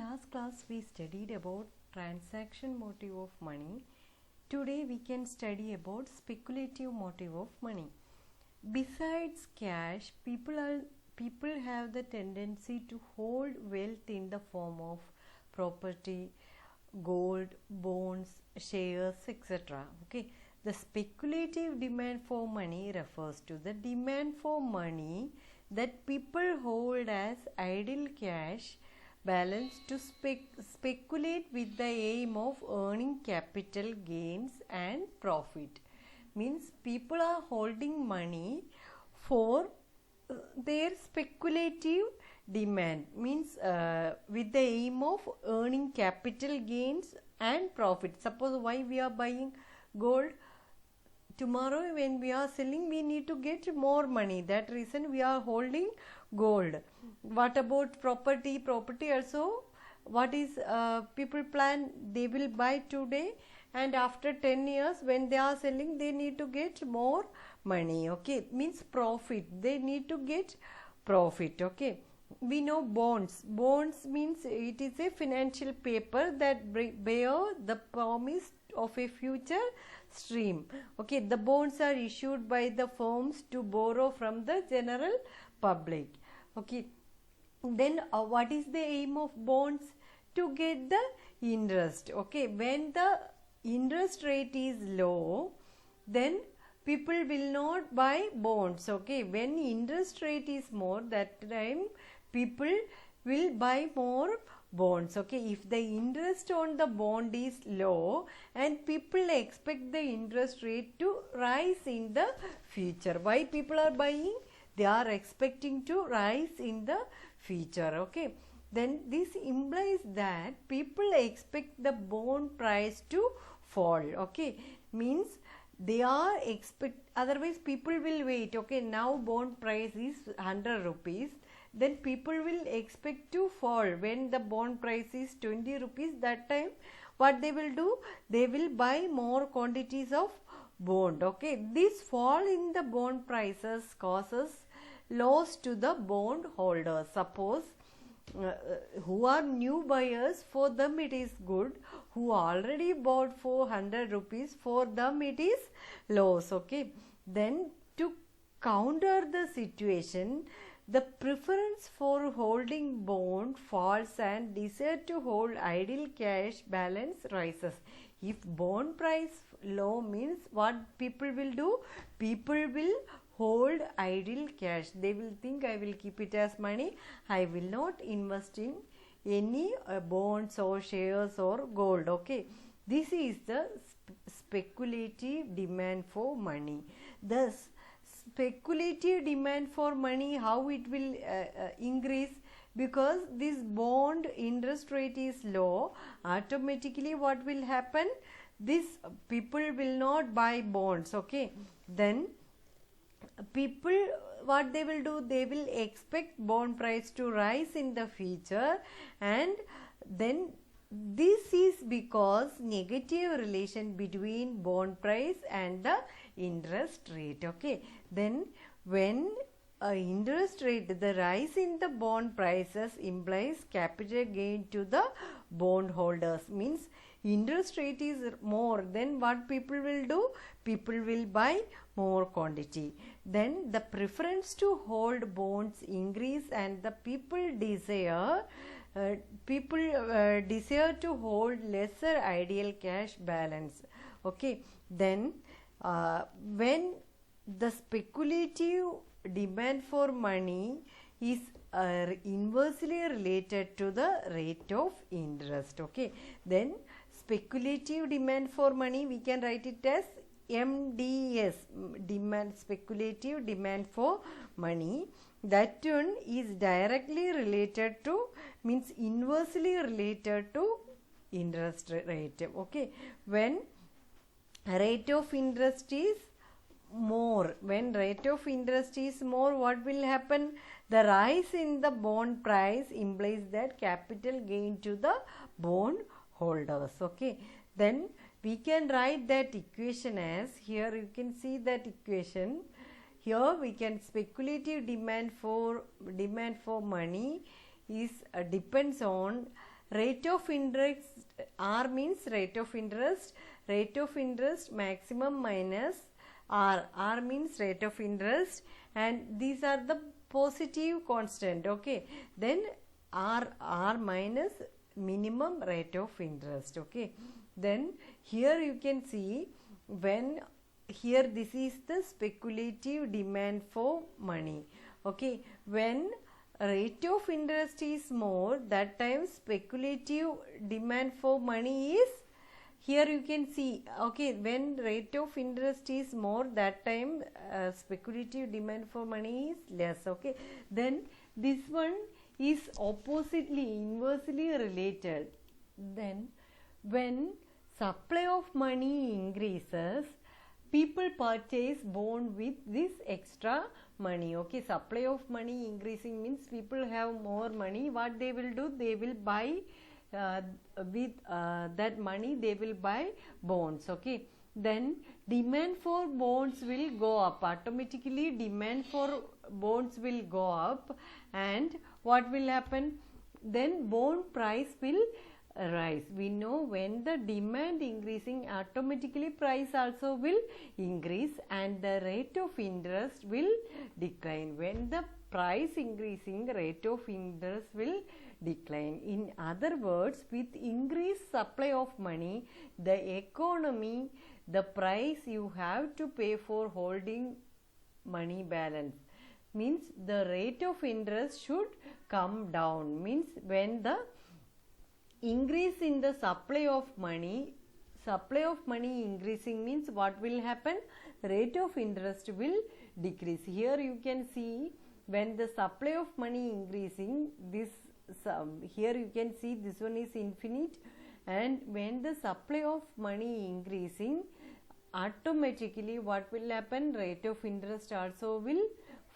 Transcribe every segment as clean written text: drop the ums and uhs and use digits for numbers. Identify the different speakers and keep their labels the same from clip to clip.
Speaker 1: last class we studied about transaction motive of money. Today we can study about speculative motive of money. Besides cash, people have the tendency to hold wealth in the form of property, gold, bonds, shares, etc. Okay. The speculative demand for money refers to the demand for money that people hold as idle cash balance to speculate with the aim of earning capital gains and profit. Means people are holding money for their speculative demand, means with the aim of earning capital gains and profit. Suppose why we are buying gold? Tomorrow when we are selling, we need to get more money. That reason we are holding gold. What about property? Property also, what is people plan, they will buy today and after 10 years when they are selling, they need to get more money. Okay, means profit. They need to get profit. Okay. We know bonds. Bonds means it is a financial paper that bear the promise of a future stream. Okay, the bonds are issued by the firms to borrow from the general public. Okay, then what is the aim of bonds? To get the interest. Okay, when the interest rate is low, then people will not buy bonds. Okay, when interest rate is more, that time people will buy more bonds. Okay, if the interest on the bond is low and people expect the interest rate to rise in the future, why people are buying? They are expecting to rise in the future. Okay, then this implies that people expect the bond price to fall. Okay, means they are otherwise people will wait. Okay, now bond price is 100 rupees, then people will expect to fall when the bond price is 20 rupees. That time what they will do? They will buy more quantities of bond. Okay, this fall in the bond prices causes loss to the bond holders. Suppose who are new buyers, for them it is good. Who already bought for 100 rupees, for them it is loss. Okay, then to counter the situation, the preference for holding bond falls and desire to hold idle cash balance rises. If bond price low, means what people will do? People will hold idle cash. They will think, I will keep it as money. I will not invest in any bonds or shares or gold. Okay, this is the speculative demand for money. Thus, speculative demand for money, how it will increase? Because this bond interest rate is low, automatically what will happen? This people will not buy bonds. Okay, then people, what they will do? They will expect bond price to rise in the future, and then this is because negative relation between bond price and the interest rate. Okay, then when interest rate, the rise in the bond prices implies capital gain to the bond holders. Means interest rate is more, then what people will do? People will buy more quantity. Then the preference to hold bonds increase and the people desire to hold lesser ideal cash balance. Okay, then when the speculative demand for money is inversely related to the rate of interest. Okay, then speculative demand for money, we can write it as MDS, demand, speculative demand for money. That one is directly related to, means inversely related to interest rate. Okay, when rate of interest is more, when rate of interest is more, what will happen? The rise in the bond price implies that capital gain to the bond holders. Okay, then we can write that equation as, here you can see that equation. Here we can speculative demand for money is depends on rate of interest, R means rate of interest maximum minus R means rate of interest, and these are the positive constant, okay. Then R minus minimum rate of interest, okay. Then here you can see, when here this is the speculative demand for money, okay. When rate of interest is more, that time speculative demand for money is, here you can see, okay, when rate of interest is more, that time speculative demand for money is less, okay. Then this one is oppositely, inversely related. Then when supply of money increases, people purchase bond with this extra money, okay. Supply of money increasing means people have more money. What they will do? They will buy with that money they will buy bonds, okay. Then demand for bonds will go up, automatically demand for bonds will go up, and what will happen? Then bond price will rise. We know when the demand increasing, automatically price also will increase and the rate of interest will decline. When the price increasing, rate of interest will decline. In other words, with increased supply of money, the economy, the price you have to pay for holding money balance, means the rate of interest should come down. Means when the increase in the supply of money increasing means what will happen? Rate of interest will decrease. Here you can see, when the supply of money increasing, this here you can see this one is infinite, and when the supply of money increasing, automatically what will happen? Rate of interest also will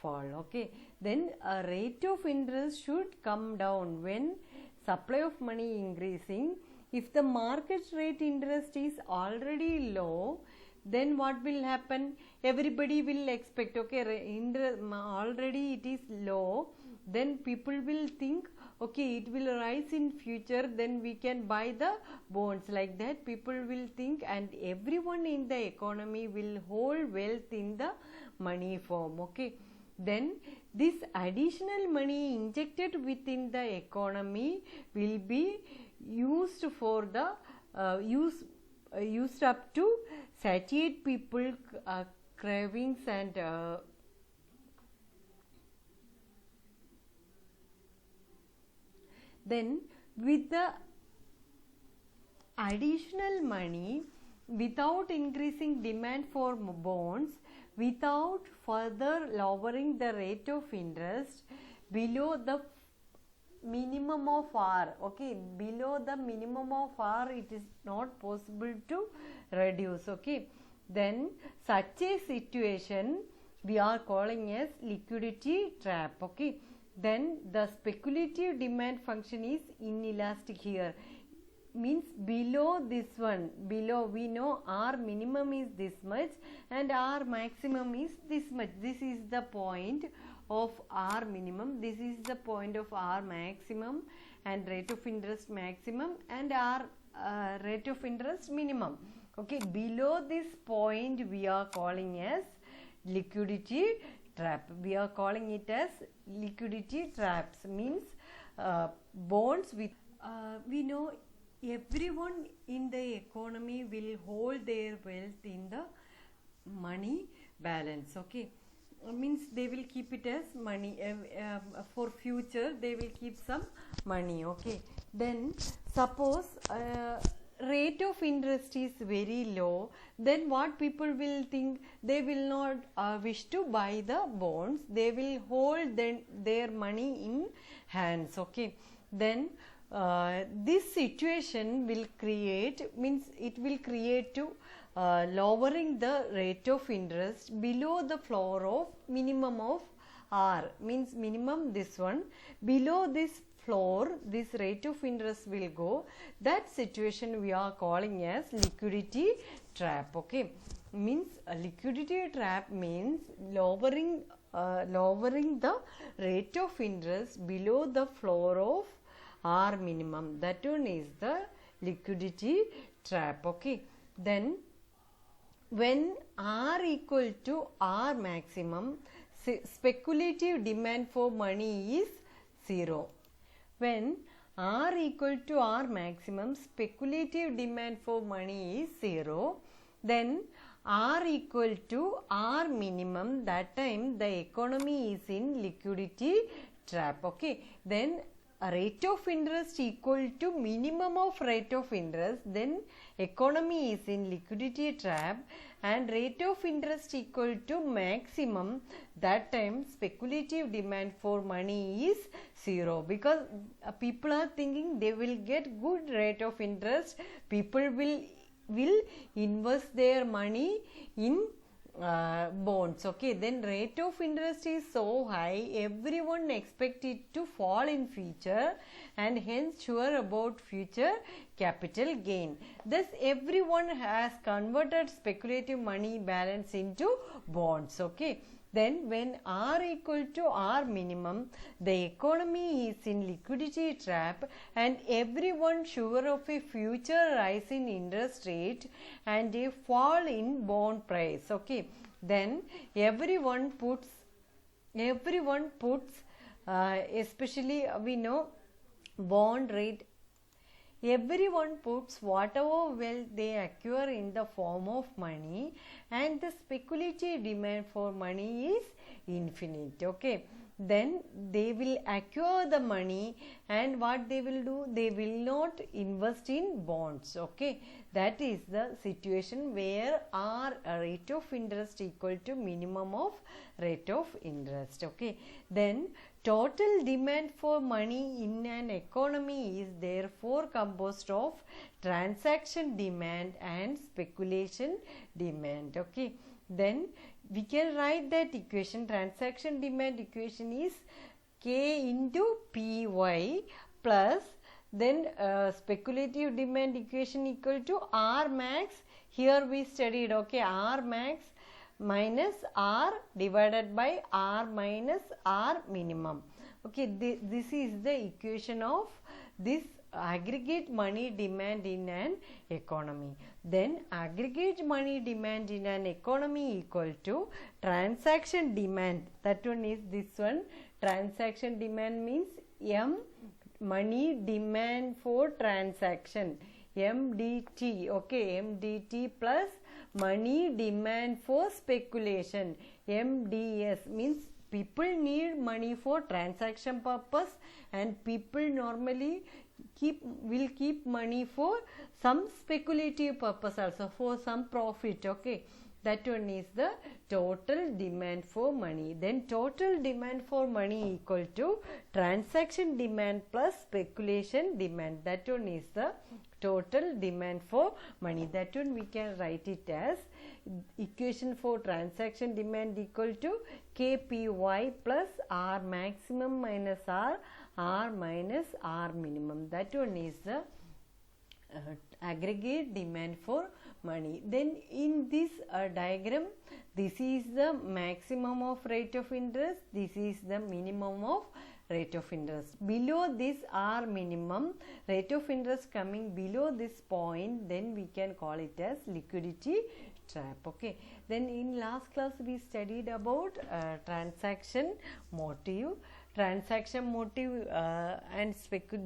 Speaker 1: fall, okay. Then a rate of interest should come down when supply of money increasing. If the market rate interest is already low, then what will happen? Everybody will expect, okay, already it is low, then people will think, okay, it will rise in future, then we can buy the bonds. Like that people will think, and everyone in the economy will hold wealth in the money form, okay. Then this additional money injected within the economy will be used for the used up to satiate people cravings, and then with the additional money, without increasing demand for bonds, without further lowering the rate of interest below the minimum of R, okay, below the minimum of R it is not possible to reduce, okay. Then such a situation we are calling as liquidity trap, okay. Then the speculative demand function is inelastic here, means below this one, below we know R minimum is this much and R maximum is this much. This is the point of R minimum, this is the point of R maximum, and rate of interest maximum, and R rate of interest minimum, okay. Below this point we are calling as liquidity trap. We are calling it as liquidity traps, means bonds with we know everyone in the economy will hold their wealth in the money balance, okay. Means they will keep it as money for future, they will keep some money, okay. Then suppose rate of interest is very low, then what people will think? They will not wish to buy the bonds, they will hold their money in hands, okay. Then this situation will create, means it will create to lowering the rate of interest below the floor of minimum of R, means minimum this one, below this floor this rate of interest will go. That situation we are calling as liquidity trap, okay. Means a liquidity trap means lowering the rate of interest below the floor of R minimum. That one is the liquidity trap. Okay. Then when R equal to R maximum, speculative demand for money is 0. When R equal to R maximum, speculative demand for money is 0. Then R equal to R minimum, that time the economy is in liquidity trap. Okay. Then rate of interest equal to minimum of rate of interest, then economy is in liquidity trap, and rate of interest equal to maximum, that time speculative demand for money is 0, because people are thinking they will get good rate of interest, people will invest their money in bonds. Okay, then rate of interest is so high, everyone expect it to fall in future, and hence sure about future capital gain. Thus everyone has converted speculative money balance into bonds. Okay. Then when R equal to R minimum, the economy is in liquidity trap, and everyone sure of a future rise in interest rate and a fall in bond price. Okay. Then everyone puts especially we know bond rate, everyone puts whatever wealth they acquire in the form of money, and the speculative demand for money is infinite. Okay. Then they will acquire the money, and what they will do, they will not invest in bonds. Okay. That is the situation where R rate of interest equal to minimum of rate of interest. Okay. Then total demand for money in an economy is therefore composed of transaction demand and speculation demand. Okay. Then we can write that equation, transaction demand equation is K into Py plus then speculative demand equation equal to R max. Here we studied, okay, R max minus R divided by R minus R minimum. Okay, this is the equation of this aggregate money demand in an economy. Then aggregate money demand in an economy equal to transaction demand. That one is this one. Transaction demand means M, money demand for transaction, MDT. Okay, MDT plus money demand for speculation, MDS, means people need money for transaction purpose, and people normally will keep money for some speculative purpose also, for some profit. Okay, that one is the total demand for money. Then total demand for money equal to transaction demand plus speculation demand. That one is the total demand for money. That one we can write it as equation for transaction demand equal to KPY plus R maximum minus R minus R minimum. That one is the aggregate demand for money. Then in this diagram, this is the maximum of rate of interest, this is the minimum of rate of interest. Below this R minimum, rate of interest coming below this point, then we can call it as liquidity trap. Okay. Then in last class we studied about transaction motive. Transaction motive and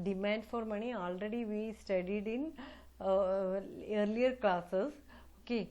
Speaker 1: demand for money already we studied in earlier classes. Okay.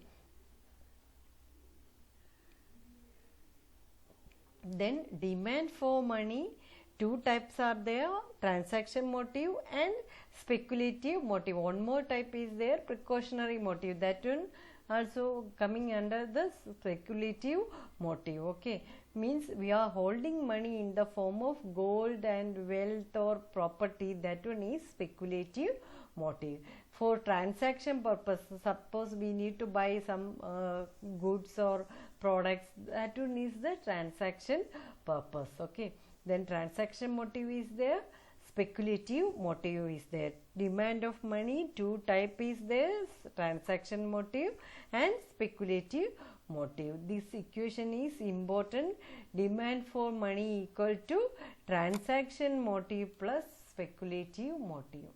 Speaker 1: Then demand for money, two types are there, transaction motive and speculative motive. One more type is there, precautionary motive. That one also coming under the speculative motive. Okay, means we are holding money in the form of gold and wealth or property. That one is speculative motive. For transaction purpose, suppose we need to buy some goods or products, that one is the transaction purpose. Okay, then transaction motive is there, speculative motive is there. Demand of money, two type is there, transaction motive and speculative motive. This equation is important. Demand for money equal to transaction motive plus speculative motive.